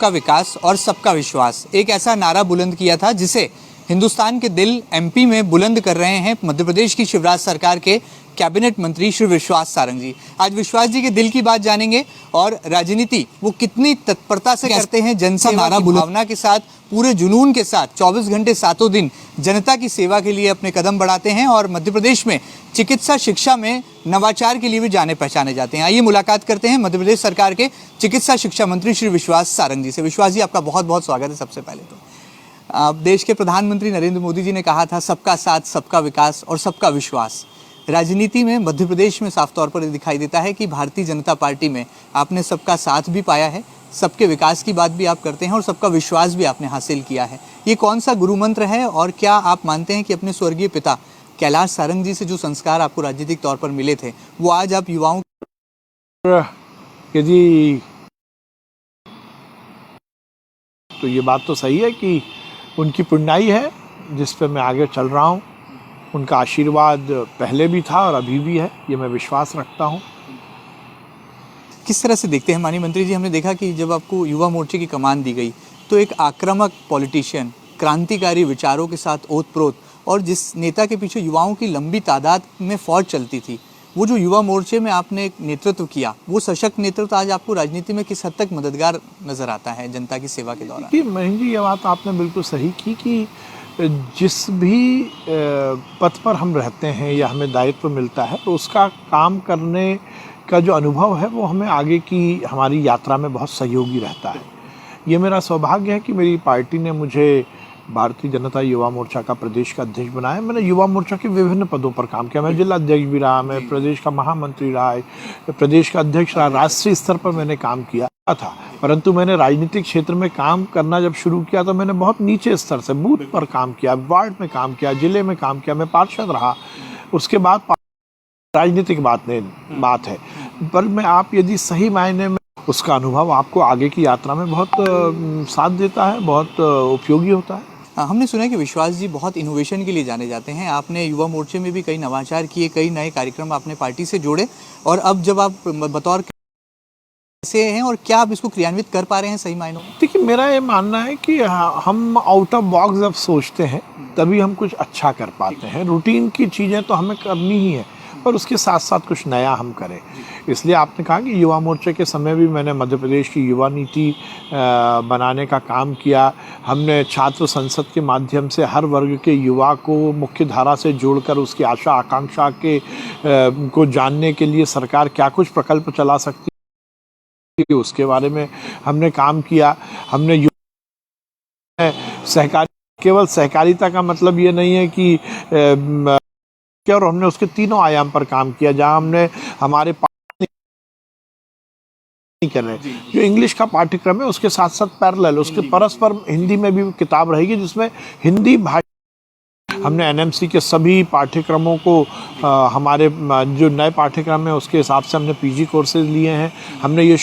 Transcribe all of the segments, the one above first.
सबका विकास और सबका विश्वास, एक ऐसा नारा बुलंद किया था जिसे हिंदुस्तान के दिल एमपी में बुलंद कर रहे हैं मध्य प्रदेश की शिवराज सरकार के कैबिनेट मंत्री श्री विश्वास सारंग जी। आज विश्वास जी के दिल की बात जानेंगे और राजनीति वो कितनी तत्परता से करते हैं, जनसेवा की भावना के साथ, पूरे जुनून के साथ 24 घंटे सातों दिन जनता की सेवा के लिए अपने कदम बढ़ाते हैं और मध्य प्रदेश में चिकित्सा शिक्षा में नवाचार के लिए भी जाने पहचाने जाते हैं। आइए मुलाकात करते हैं मध्य प्रदेश सरकार के चिकित्सा शिक्षा मंत्री श्री विश्वास सारंग जी से। विश्वास जी, आपका बहुत बहुत स्वागत है। सबसे पहले तो देश के प्रधानमंत्री नरेंद्र मोदी जी ने कहा था सबका साथ, सबका विकास और सबका विश्वास। राजनीति में मध्य प्रदेश में साफ तौर पर दिखाई देता है कि भारतीय जनता पार्टी में आपने सबका साथ भी पाया है, सबके विकास की बात भी आप करते हैं और सबका विश्वास भी आपने हासिल किया है। ये कौन सा गुरु मंत्र है और क्या आप मानते हैं कि अपने स्वर्गीय पिता कैलाश सारंग जी से जो संस्कार आपको राजनीतिक तौर पर मिले थे वो आज आप युवाओं यदि तो ये बात तो सही है कि उनकी पुण्याई है जिस पे मैं आगे चल रहा हूँ। उनका आशीर्वाद पहले भी था और अभी भी है, ये मैं विश्वास रखता हूँ। किस तरह से देखते हैं माननीय मंत्री जी? हमने देखा कि जब आपको युवा मोर्चे की कमान दी गई तो एक आक्रामक पॉलिटिशियन, क्रांतिकारी विचारों के साथ ओतप्रोत और जिस नेता के पीछे युवाओं की लंबी तादाद में फौज चलती थी, वो जो युवा मोर्चे में आपने एक नेतृत्व किया, वो सशक्त नेतृत्व आज आपको राजनीति में किस हद तक मददगार नजर आता है जनता की सेवा के दौरान? महेंद्र जी, ये बात आपने बिल्कुल सही की कि जिस भी पथ पर हम रहते हैं या हमें दायित्व मिलता है तो उसका काम करने का जो अनुभव है वो हमें आगे की हमारी यात्रा में बहुत सहयोगी रहता है। ये मेरा सौभाग्य है कि मेरी पार्टी ने मुझे भारतीय जनता युवा मोर्चा का प्रदेश का अध्यक्ष बनाया। मैंने युवा मोर्चा के विभिन्न पदों पर काम किया। मैं जिला अध्यक्ष भी रहा, मैं प्रदेश का महामंत्री रहा, प्रदेश का अध्यक्ष रहा, राष्ट्रीय स्तर पर मैंने काम किया था। परंतु मैंने राजनीतिक क्षेत्र में काम करना जब शुरू किया तो मैंने बहुत नीचे स्तर से बूथ पर काम किया, वार्ड में काम किया, जिले में काम किया, मैं पार्षद रहा। उसके बाद राजनीतिक बात है, पर मैं आप यदि सही मायने में उसका अनुभव आपको आगे की यात्रा में बहुत साथ देता है, बहुत उपयोगी होता है। हमने सुना है कि विश्वास जी बहुत इनोवेशन के लिए जाने जाते हैं। आपने युवा मोर्चे में भी कई नवाचार किए, कई नए कार्यक्रम आपने पार्टी से जोड़े और अब जब आप बतौर कैसे हैं और क्या आप इसको क्रियान्वित कर पा रहे हैं सही मायनों में? देखिए, मेरा ये मानना है कि हम आउट ऑफ बॉक्स जब सोचते हैं तभी हम कुछ अच्छा कर पाते हैं। रूटीन की चीज़ें तो हमें करनी ही है पर उसके साथ साथ कुछ नया हम करें। इसलिए आपने कहा कि युवा मोर्चे के समय भी मैंने मध्य प्रदेश की युवा नीति बनाने का काम किया। हमने छात्र संसद के माध्यम से हर वर्ग के युवा को मुख्य धारा से जोड़कर उसकी आशा आकांक्षा को जानने के लिए सरकार क्या कुछ प्रकल्प चला सकती है उसके बारे में हमने काम किया। हमने केवल सहकारिता का मतलब ये नहीं है कि और हमने उसके तीनों आयाम पर काम किया जहां हमने हमारे कर रहे हैं जो इंग्लिश का पाठ्यक्रम है उसके साथ साथ पैरेलल उसके परस्पर हिंदी में भी किताब रहेगी जिसमें हिंदी भाषा। हमने एनएमसी के सभी पाठ्यक्रमों को हमारे जो नए पाठ्यक्रम है उसके हिसाब से हमने पीजी कोर्सेज लिए हैं। हमने ये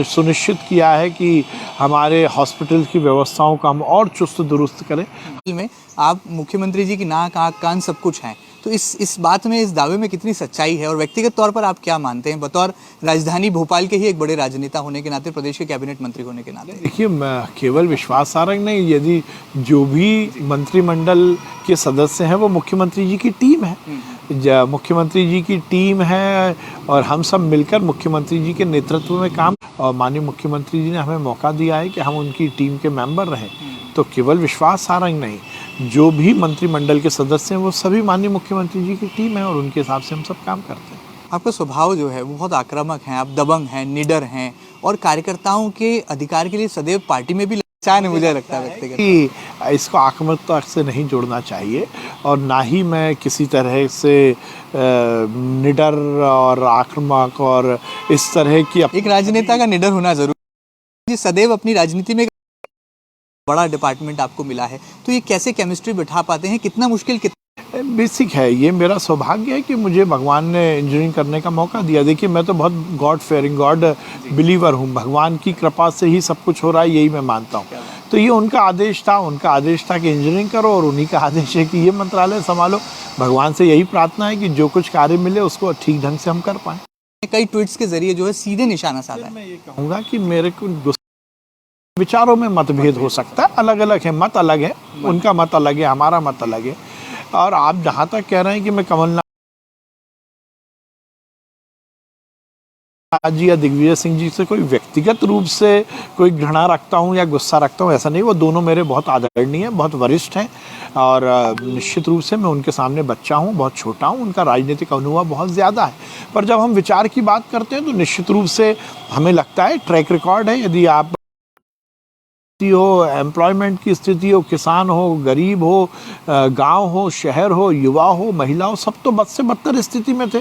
सुनिश्चित किया है कि हमारे हॉस्पिटल की व्यवस्थाओं का हम और चुस्त दुरुस्त करें। में आप मुख्यमंत्री जी की नाक, आँख, कान सब कुछ हैं, तो इस बात में, इस दावे में कितनी सच्चाई है और व्यक्तिगत तौर पर आप क्या मानते हैं बतौर राजधानी भोपाल के ही एक बड़े राजनेता होने के नाते, प्रदेश के कैबिनेट मंत्री होने के नाते? देखिए, केवल विश्वास सारंग नहीं, यदि जो भी मंत्रिमंडल के सदस्य हैं वो मुख्यमंत्री जी की टीम है। मुख्यमंत्री जी की टीम है और हम सब मिलकर मुख्यमंत्री जी के नेतृत्व में काम, और माननीय मुख्यमंत्री जी ने हमें मौका दिया है कि हम उनकी टीम के मेंबर रहें। तो केवल विश्वास सारंग नहीं, जो भी मंत्रिमंडल के सदस्य हैं वो सभी माननीय मुख्यमंत्री जी की टीम है और उनके हिसाब से हम सब काम करते हैं। आपका स्वभाव जो है वो बहुत आक्रामक है, आप दबंग हैं, निडर हैं और कार्यकर्ताओं के अधिकार के लिए सदैव पार्टी में भी चाहे मुझे लगता है व्यक्तिगत कि इसको आक्रामकता से नहीं जोड़ना चाहिए और ना ही मैं किसी तरह से निडर और आक्रामक और इस तरह की। एक राजनेता का निडर होना जरूरी है। सदैव अपनी राजनीति में बड़ा डिपार्टमेंट आपको मिला है, तो ये कैसे केमिस्ट्री बिठा पाते हैं? कितना मुश्किल, बेसिक है। ये मेरा सौभाग्य है कि मुझे भगवान ने इंजीनियरिंग करने का मौका दिया। देखिए, मैं तो बहुत गॉड फेयरिंग, गॉड बिलीवर हूँ। भगवान की कृपा से ही सब कुछ हो रहा है, यही मैं मानता हूँ। तो ये उनका आदेश था कि इंजीनियरिंग करो और उन्हीं का आदेश है कि ये मंत्रालय संभालो। भगवान से यही प्रार्थना है कि जो कुछ कार्य मिले उसको ठीक ढंग से हम कर पाएँ। कई ट्वीट्स के जरिए जो है सीधे निशाना साधा है। मैं ये कहूँगा कि मेरे को विचारों में मतभेद हो सकता है, अलग अलग है, मत अलग है, उनका मत अलग है, हमारा मत अलग है। और आप जहाँ तक कह रहे हैं कि मैं कमलनाथ जी या दिग्विजय सिंह जी से कोई व्यक्तिगत रूप से कोई घृणा रखता हूं या गुस्सा रखता हूं, ऐसा नहीं। वो दोनों मेरे बहुत आदरणीय हैं, बहुत वरिष्ठ हैं और निश्चित रूप से मैं उनके सामने बच्चा हूं, बहुत छोटा हूं, उनका राजनीतिक अनुभव बहुत ज़्यादा है। पर जब हम विचार की बात करते हैं तो निश्चित रूप से हमें लगता है ट्रैक रिकॉर्ड है, यदि आप हो, एम्प्लॉयमेंट की स्थिति हो, किसान हो, गरीब हो, गांव हो, शहर हो, युवा हो, महिला हो, सब तो बद से बदतर स्थिति में थे।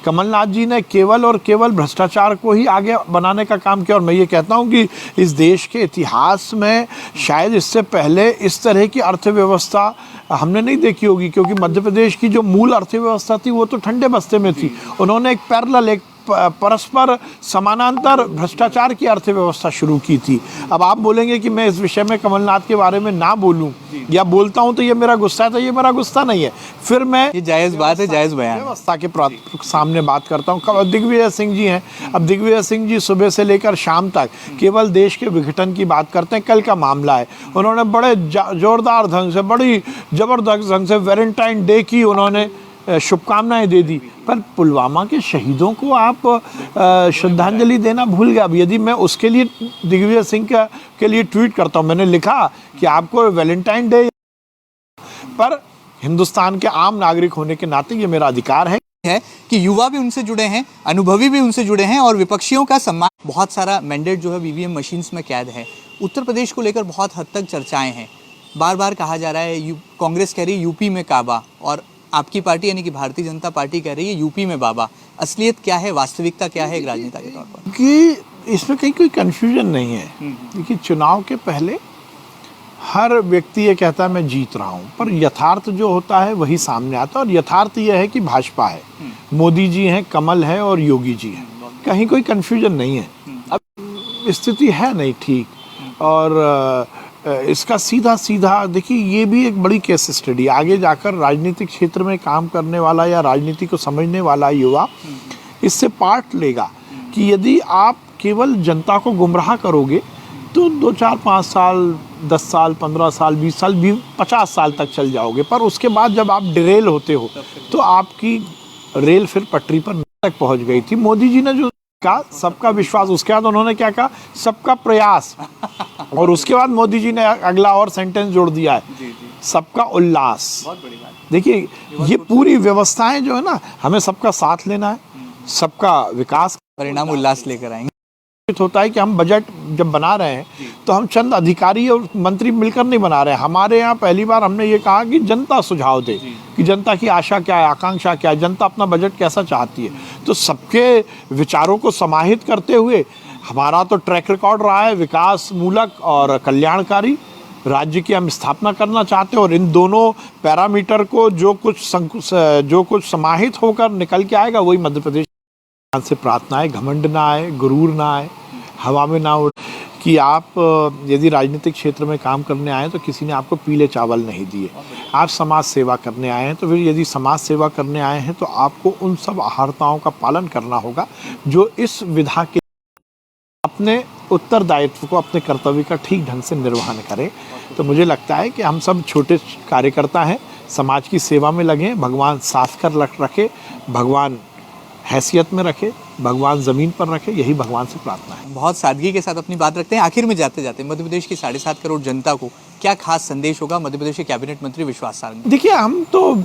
कमलनाथ जी ने केवल और केवल भ्रष्टाचार को ही आगे बनाने का काम किया। और मैं ये कहता हूँ कि इस देश के इतिहास में शायद इससे पहले इस तरह की अर्थव्यवस्था हमने नहीं देखी होगी, क्योंकि मध्य प्रदेश की जो मूल अर्थव्यवस्था थी वो तो ठंडे बस्ते में थी। उन्होंने एक पैरेलल, एक परस्पर समानांतर भ्रष्टाचार की अर्थव्यवस्था शुरू की थी। अब आप बोलेंगे कि मैं इस विषय में कमलनाथ के बारे में ना बोलूं या बोलता हूं तो ये मेरा गुस्सा है, तो ये मेरा गुस्सा नहीं है। फिर मैं ये जायज़ बात है, जायज़ बयान है। व्यवस्था के सामने बात करता हूं। दिग्विजय सिंह जी हैं, अब दिग्विजय सिंह जी सुबह से लेकर शाम तक केवल देश के विघटन की बात करते हैं। कल का मामला है, उन्होंने बड़े जोरदार ढंग से, बड़ी जबरदस्त ढंग से वैलेंटाइन डे की उन्होंने शुभकामनाएं दे दी। पर पुलवामा के शहीदों को आप श्रद्धांजलि देना भूल गए। अब यदि मैं उसके लिए दिग्विजय सिंह के लिए ट्वीट करता हूं, मैंने लिखा कि आपको वैलेंटाइन डे, पर हिंदुस्तान के आम नागरिक होने के नाते ये मेरा अधिकार है कि युवा भी उनसे जुड़े हैं, अनुभवी भी उनसे जुड़े हैं और विपक्षियों का सम्मान। बहुत सारा मैंडेट जो है ईवीएम मशीन्स में कैद है। उत्तर प्रदेश को लेकर बहुत हद तक चर्चाएं हैं, बार बार कहा जा रहा है, कांग्रेस कह रही है यूपी में काबा, और आपकी पार्टी यानी कि भारतीय जनता पार्टी कह रही है यूपी में बाबा। असलियत क्या है, वास्तविकता क्या है एक राजनेता के तौर पर? कि इसमें कहीं कोई कंफ्यूजन नहीं है। देखिए, चुनाव के पहले हर व्यक्ति ये कहता है मैं जीत रहा हूँ, पर यथार्थ जो होता है वही सामने आता है। और यथार्थ ये है कि भाजपा है, मोदी जी हैं, कमल है और योगी जी हैं, कहीं कोई कंफ्यूजन नहीं है। अब स्थिति है नहीं ठीक, और इसका सीधा सीधा देखिए, ये भी एक बड़ी केस स्टडी। आगे जाकर राजनीतिक क्षेत्र में काम करने वाला या राजनीति को समझने वाला युवा इससे पार्ट लेगा कि यदि आप केवल जनता को गुमराह करोगे तो 2, 4, 5 साल, 10 साल, 15 साल, 20 साल, 50 साल तक चल जाओगे। पर उसके बाद जब आप डिरेल होते हो तो आपकी रेल फिर पटरी पर तक पहुंच गई थी। मोदी जी ने जो कहा सबका विश्वास, उसके बाद उन्होंने क्या कहा, सबका प्रयास, और उसके बाद मोदी जी ने अगला और सेंटेंस जोड़ दिया है, सबका उल्लास। बहुत बड़ी बात। देखिए, ये पूरी व्यवस्थाएं जो है ना, हमें सबका साथ लेना है, सबका विकास, परिणाम उल्लास लेकर आएंगे। होता है कि हम बजट जब बना रहे हैं तो हम चंद अधिकारी और मंत्री मिलकर नहीं बना रहे हैं। हमारे यहाँ पहली बार हमने ये कहा कि जनता सुझाव दे कि जनता की आशा क्या है, आकांक्षा क्या है, जनता अपना बजट कैसा चाहती है। तो सबके विचारों को समाहित करते हुए हमारा तो ट्रैक रिकॉर्ड रहा है विकास मूलक और कल्याणकारी राज्य की हम स्थापना करना चाहते हैं। और इन दोनों पैरामीटर को जो कुछ समाहित होकर निकल के आएगा वही मध्य प्रदेश से प्रार्थना है। घमंड ना आए, गुरूर ना आए, हवा में ना उड़ कि आप यदि राजनीतिक क्षेत्र में काम करने आए तो किसी ने आपको पीले चावल नहीं दिए। आप समाज सेवा करने आए हैं तो फिर यदि समाज सेवा करने आए हैं तो आपको उन सब आहारताओं का पालन करना होगा जो इस विधा के अपने उत्तरदायित्व को, अपने कर्तव्य का ठीक ढंग से निर्वहन करें। तो मुझे लगता है कि हम सब छोटे कार्यकर्ता हैं, समाज की सेवा में लगे। भगवान साथ कर रखे, भगवान हैसियत में रखे, भगवान ज़मीन पर रखे, यही भगवान से प्रार्थना है। बहुत सादगी के साथ अपनी बात रखते हैं। आखिर में जाते जाते मध्य प्रदेश की 7.5 करोड़ जनता को क्या खास संदेश होगा मध्य प्रदेश के कैबिनेट मंत्री विश्वास सारंगी? देखिए, हम तो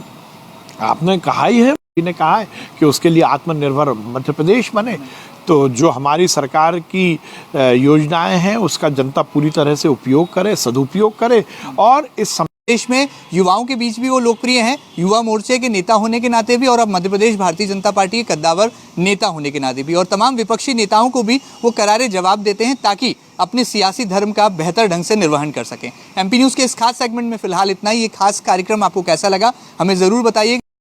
आपने कहा ही है, ने कहा है कि उसके लिए आत्मनिर्भर मध्य प्रदेश बने। तो जो हमारी सरकार की योजनाएं हैं उसका जनता पूरी तरह से उपयोग करे, सदुपयोग करे। और इस देश में युवाओं के बीच भी वो लोकप्रिय हैं, युवा मोर्चे के नेता होने के नाते भी, और अब मध्य प्रदेश भारतीय जनता पार्टी के कद्दावर नेता होने के नाते भी, और तमाम विपक्षी नेताओं को भी वो करारे जवाब देते हैं ताकि अपने सियासी धर्म का बेहतर ढंग से निर्वहन कर सकें। एमपी न्यूज़ के इस खास सेगमेंट में फिलहाल इतना ही। ये खास कार्यक्रम आपको कैसा लगा हमें ज़रूर बताइए।